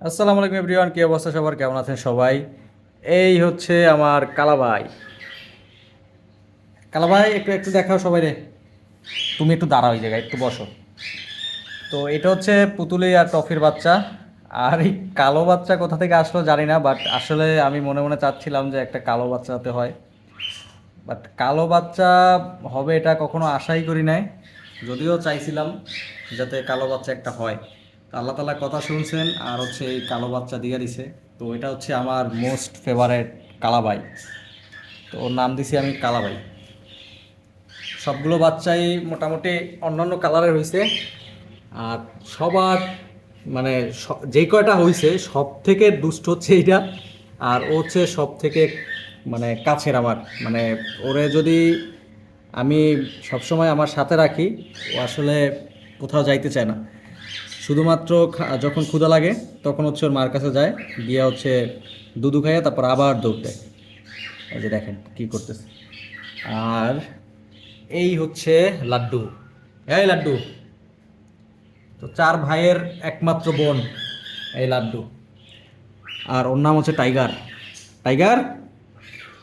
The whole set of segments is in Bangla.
আসসালামু আলাইকুম এভরিওয়ান, কি অবস্থা সবার, কেমন আছেন সবাই? এই হচ্ছে আমার কালাভাই। কালাভাই, একটু একটু দেখাও সবাই রে। তুমি একটু দাঁড়াও, এই জায়গায় একটু বসো। তো এটা হচ্ছে পুতুলি আর টফির বাচ্চা। আর এই কালো বাচ্চা কোথা থেকে আসলো জানি না, বাট আসলে আমি মনে মনে চাচ্ছিলাম যে একটা কালো বাচ্চা হতে হয়। বাট কালো বাচ্চা হবে এটা কখনো আশাই করি নাই। যদিও চাইছিলাম যাতে কালো বাচ্চা একটা হয়। তো আল্লাহ তাআলা কথা শুনছেন আর হচ্ছে এই কালো বাচ্চা দিয়ে দিছে। তো এটা হচ্ছে আমার মোস্ট ফেভারেট কালাবাই। তো ওর নাম দিছি আমি কালাবাই। সবগুলো বাচ্চাই মোটামুটি অন্যান্য কালারের হয়েছে। আর সবার মানে যেই কয়টা হয়েছে সব থেকে দুষ্ট হচ্ছে এইটা। আর ও হচ্ছে সব থেকে মানে কাছের আমার, মানে ওরে যদি আমি সবসময় আমার সাথে রাখি, ও আসলে কোথাও যাইতে চায় না। শুধুমাত্র যখন ক্ষুধা লাগে তখন হচ্ছে ওর মার কাছে যায়, গিয়ে হচ্ছে দুধু খাইয়ে তারপর আবার দৌড় দেয়। এই যে দেখেন কি করতেছে। আর এই হচ্ছে লাড্ডু। এই লাড্ডু, তো চার ভাইয়ের একমাত্র বোন এই লাড্ডু। আর ওর নাম হচ্ছে টাইগার। টাইগার,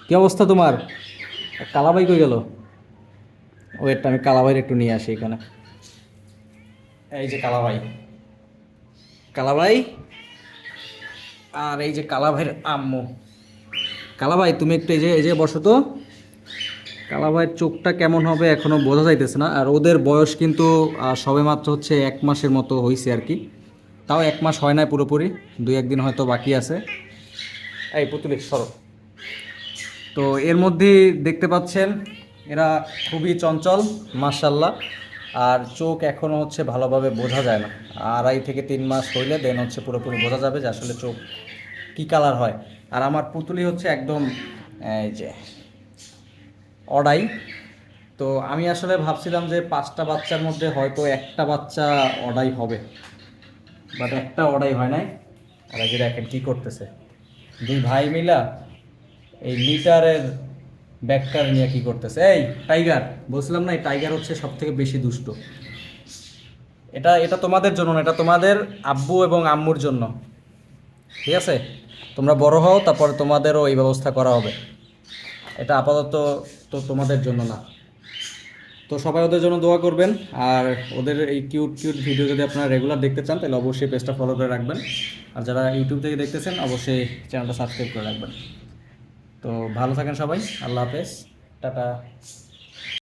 কি অবস্থা তোমার? কালাবাই কই গেল? ওয়েটটা আমি কালাবাইয়ের একটু নিয়ে আসি এখানে। এই যে কালাবাই, কালাবাই। আর এই যে কালাভাইয়ের আম্মু। কালাভাই, তুমি একটু এই যে বসো তো। কালাভাইয়ের চোখটা কেমন হবে এখনো বোঝা যাইতেছে না। আর ওদের বয়স কিন্তু সবেমাত্র হচ্ছে 1 মাসের মতো হয়েছে আর কি। তাও 1 মাস হয় না পুরোপুরি, 2-1 দিন হয়তো বাকি আছে। এই পুতুলি সরো। তো এর মধ্যে দেখতে পাচ্ছেন এরা খুবই চঞ্চল, মাশাল্লাহ। আর চোখ এখনও হচ্ছে ভালোভাবে বোঝা যায় না। 2.5 থেকে 3 মাস হইলে দেন হচ্ছে পুরোপুরি বোঝা যাবে যে আসলে চোখ কী কালার হয়। আর আমার পুতুলি হচ্ছে একদম এই যে অডাই। তো আমি আসলে ভাবছিলাম যে 5টা বাচ্চার মধ্যে হয়তো একটা বাচ্চা অডাই হবে, বাট একটা অডাই হয় নাই। আর এই যে দেখেন কী করতেছে, দুই ভাই মিলা এই লিটারের ব্যাগটা নিয়ে কি করতেছে। এই টাইগার, বলছিলাম না এই টাইগার হচ্ছে সব থেকে বেশি দুষ্ট। এটা এটা তোমাদের জন্য না, এটা তোমাদের আব্বু এবং আম্মুর জন্য। ঠিক আছে, তোমরা বড় হও তারপর তোমাদেরও এই ব্যবস্থা করা হবে। এটা আপাতত তো তোমাদের জন্য না। তো সবাই ওদের জন্য দোয়া করবেন। আর ওদের এই কিউট কিউট ভিডিও যদি আপনারা রেগুলার দেখতে চান তাহলে অবশ্যই পেজটা ফলো করে রাখবেন। আর যারা ইউটিউব থেকে দেখতেছেন অবশ্যই চ্যানেলটা সাবস্ক্রাইব করে রাখবেন। তো ভালো থাকেন সবাই, আল্লাহ হাফেজ, টাটা।